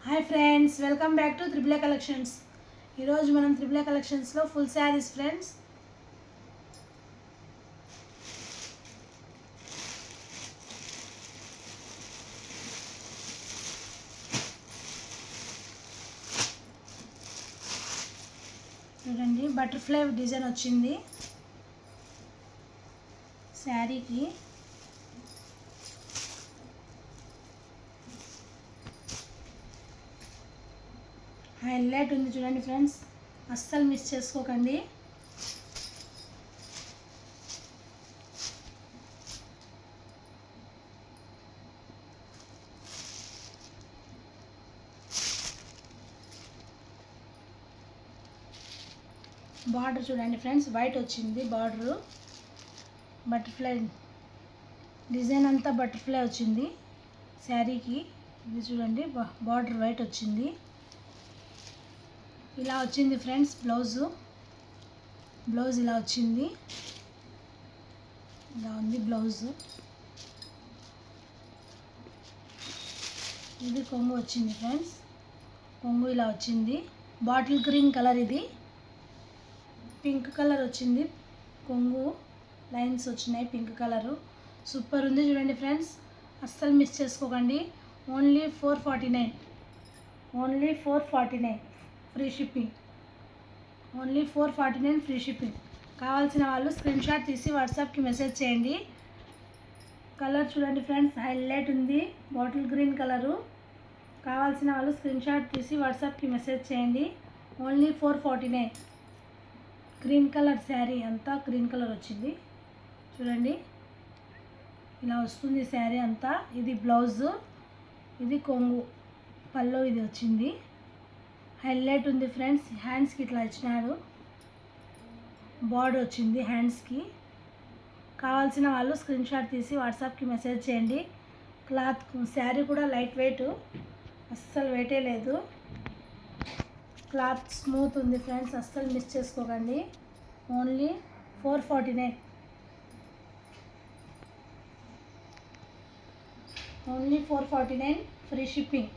Hi friends, welcome back to triple A collections. ఈరోజు మనం triple A కలెక్షన్స్లో full saris friends. చూడండి, బటర్ఫ్లై డిజైన్ వచ్చింది శారీకి. హైలైట్ ఉంది చూడండి ఫ్రెండ్స్, అస్సలు మిస్ చేసుకోకండి. బార్డర్ చూడండి ఫ్రెండ్స్, వైట్ వచ్చింది బార్డరు. బటర్ఫ్లై డిజైన్ అంతా బటర్ఫ్లై వచ్చింది శారీకి. ఇది చూడండి, బార్డర్ వైట్ వచ్చింది. ఇలా వచ్చింది ఫ్రెండ్స్ బ్లౌజ్ ఇలా వచ్చింది. ఇలా ఉంది బ్లౌజు. ఇది కొంగు వచ్చింది ఫ్రెండ్స్, కొంగు ఇలా వచ్చింది. బాటిల్ గ్రీన్ కలర్, ఇది పింక్ కలర్ వచ్చింది. కొంగు లైన్స్ వచ్చినాయి పింక్ కలరు. సూపర్ ఉంది చూడండి ఫ్రెండ్స్, అస్సలు మిస్ చేసుకోకండి. Only 449 free shipping. Only 449 free shipping. కావాల్సిన వాళ్ళు స్క్రీన్ షాట్ తీసి వాట్సాప్కి మెసేజ్ చేయండి. కలర్ చూడండి ఫ్రెండ్స్, హైలైట్ ఉంది బాటిల్ గ్రీన్ కలరు. కావాల్సిన వాళ్ళు స్క్రీన్ షాట్ తీసి వాట్సాప్కి మెసేజ్ చేయండి. ఓన్లీ 449. గ్రీన్ కలర్ శారీ అంతా గ్రీన్ కలర్ వచ్చింది చూడండి. ఇలా వస్తుంది శారీ అంతా. ఇది బ్లౌజు, ఇది కొంగు, పళ్ళు ఇది వచ్చింది. హైలైట్ ఉంది ఫ్రెండ్స్. హ్యాండ్స్కి ఇట్లా ఇచ్చినాడు, బార్డర్ వచ్చింది హ్యాండ్స్కి. కావాల్సిన వాళ్ళు స్క్రీన్ షాట్ తీసి వాట్సాప్కి మెసేజ్ చేయండి. క్లాత్ శారీ కూడా లైట్ వెయిట్, అస్సలు వెయిటే లేదు. క్లాత్ స్మూత్ ఉంది ఫ్రెండ్స్, అస్సలు మిస్ చేసుకోకండి. ఓన్లీ 449. Only 449 free shipping.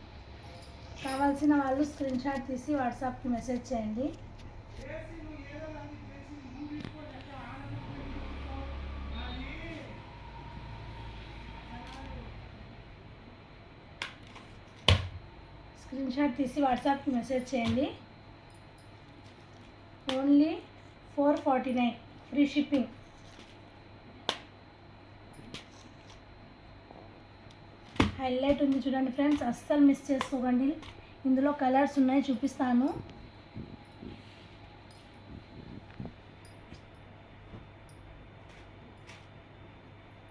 కావాల్సిన వాళ్ళు స్క్రీన్ షాట్ తీసి వాట్సాప్కి మెసేజ్ చేయండి. స్క్రీన్ షాట్ తీసి వాట్సాప్కి మెసేజ్ చేయండి. Only 449 free shipping. హైలైట్ ఉంది చూడండి ఫ్రెండ్స్, అస్సలు మిస్ చేసుకోకండి. ఇందులో కలర్స్ ఉన్నాయి, చూపిస్తాను.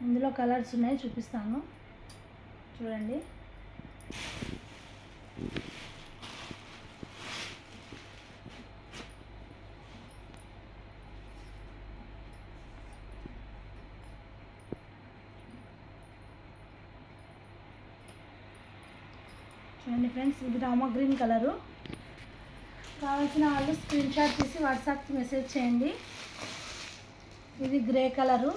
ఇందులో కలర్స్ ఉన్నాయి, చూపిస్తాను చూడండి. చూడండి ఫ్రెండ్స్, ఇది రామా గ్రీన్ కలరు. కావాల్సిన వాళ్ళు స్క్రీన్ షాట్ తీసి వాట్సాప్కి మెసేజ్ చేయండి. ఇది గ్రే కలరు.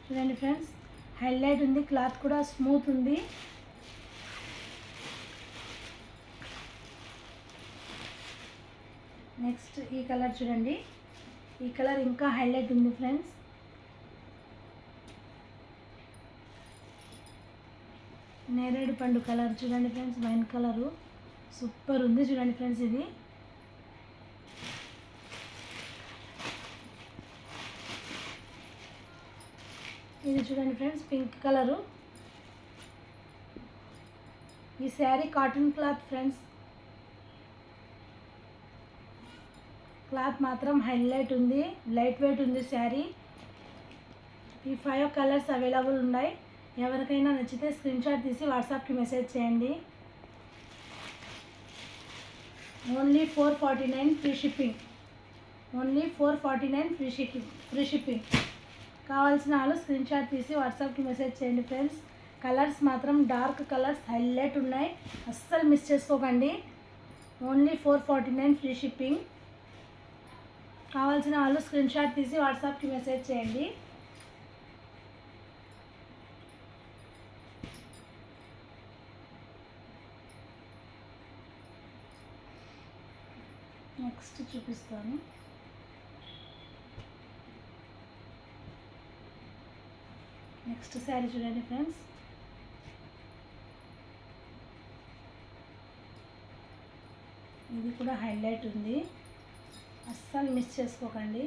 చూడండి ఫ్రెండ్స్, హైలైట్ ఉంది. క్లాత్ కూడా స్మూత్ ఉంది. నెక్స్ట్ ఈ కలర్ చూడండి, ఈ కలర్ ఇంకా హైలైట్ ఉంది ఫ్రెండ్స్. నేరేడు పండు కలర్ చూడండి ఫ్రెండ్స్, వైన్ కలరు సూపర్ ఉంది చూడండి ఫ్రెండ్స్. ఇది చూడండి ఫ్రెండ్స్, పింక్ కలరు. ఈ sari cotton cloth friends. Cloth మాత్రం హైలైట్ ఉంది, లైట్ వెయిట్ ఉంది శారీ. ఈ 5 కలర్స్ అవైలబుల్ ఉన్నాయి. ఎవరికైనా నచ్చితే స్క్రీన్ షాట్ తీసి వాట్సాప్కి మెసేజ్ చేయండి. Only 449 free shipping. Only 449 free shipping. కావాల్సిన వాళ్ళు స్క్రీన్ షాట్ తీసి వాట్సాప్కి మెసేజ్ చేయండి ఫ్రెండ్స్. కలర్స్ మాత్రం డార్క్ కలర్స్ హైలైట్ ఉన్నాయి, అస్సలు మిస్ చేసుకోకండి. Only 449 free shipping. కావాల్సిన వాళ్ళు స్క్రీన్ షాట్ తీసి వాట్సాప్కి మెసేజ్ చేయండి. నెక్స్ట్ చూపిస్తాను. నెక్స్ట్ శారీ చూడండి ఫ్రెండ్స్. ఇది కూడా హైలైట్ ఉంది, అస్సలు మిస్ చేసుకోకండి.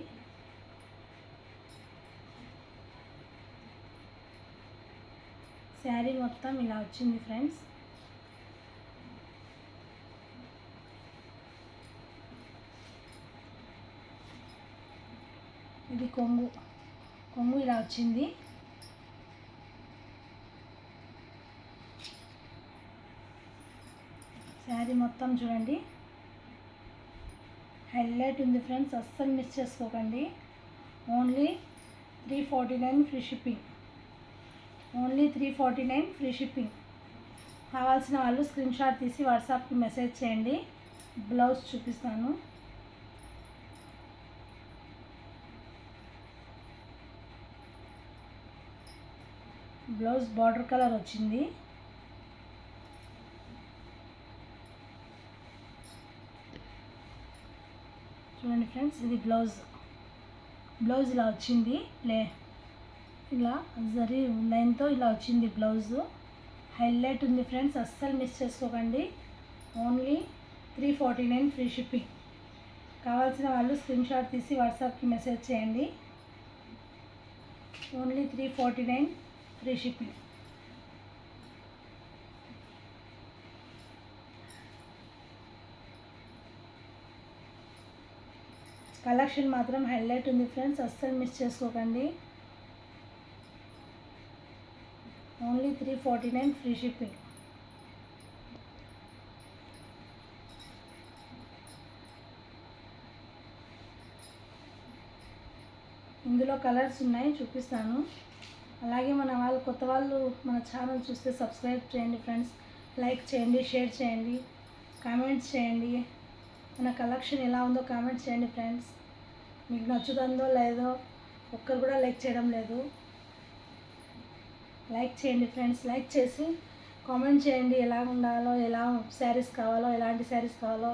శారీ మొత్తం ఇలా వచ్చింది ఫ్రెండ్స్. ఇది కొంగు ఇలా వచ్చింది. శారీ మొత్తం చూడండి, హైలైట్ ఉంది ఫ్రెండ్స్, అస్సలు మిస్ చేసుకోకండి. Only 349 free shipping. Only 349 free shipping. కావాల్సిన వాళ్ళు స్క్రీన్ షాట్ తీసి వాట్సాప్కి మెసేజ్ చేయండి. బ్లౌజ్ చూపిస్తాను. బ్లౌజ్ బార్డర్ కలర్ వచ్చింది. చూడండి ఫ్రెండ్స్, ఇది బ్లౌజ్ ఇలా వచ్చింది. ఇలా జరీ లైన్తో ఇలా వచ్చింది బ్లౌజు. హైలైట్ ఉంది ఫ్రెండ్స్, అస్సలు మిస్ చేసుకోకండి. Only 349 free shipping. కావాల్సిన వాళ్ళు స్క్రీన్ షాట్ తీసి వాట్సాప్కి మెసేజ్ చేయండి. Only 349 free shipping. కలెక్షన్ మాత్రం హైలైట్ ఉంది ఫ్రెండ్స్, అస్సలు మిస్ చేసుకోకండి. Only 349 free shipping. ఇందులో కలర్స్ ఉన్నాయి, చూపిస్తాను. అలాగే కొత్త వాళ్ళు మన ఛానల్ చూస్తే సబ్స్క్రైబ్ చేయండి ఫ్రెండ్స్. లైక్ చేయండి, షేర్ చేయండి, కామెంట్స్ చేయండి. మన కలెక్షన్ ఎలా ఉందో కామెంట్ చేయండి ఫ్రెండ్స్. మీకు నచ్చుతుందో లేదో ఒక్కరు కూడా లైక్ చేయడం లేదు. లైక్ చేయండి ఫ్రెండ్స్, లైక్ చేసి కామెంట్ చేయండి ఎలా ఉండాలో, ఎలా శారీస్ కావాలో, ఎలాంటి శారీస్ కావాలో.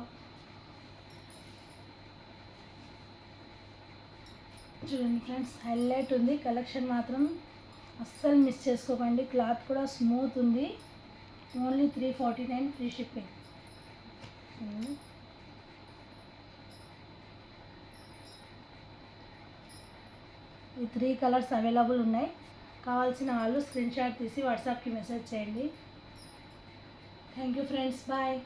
చూడండి ఫ్రెండ్స్, హైలైట్ ఉంది. కలెక్షన్ మాత్రం అస్సలు మిస్ చేసుకోకండి. క్లాత్ కూడా స్మూత్ ఉంది. Only 349 free shipping. ఈ 3 కలర్స్ అవైలబుల్ ఉన్నాయి. కావాల్సిన వాళ్ళు స్క్రీన్ షాట్ తీసి వాట్సాప్కి మెసేజ్ చేయండి. Thank you friends, bye.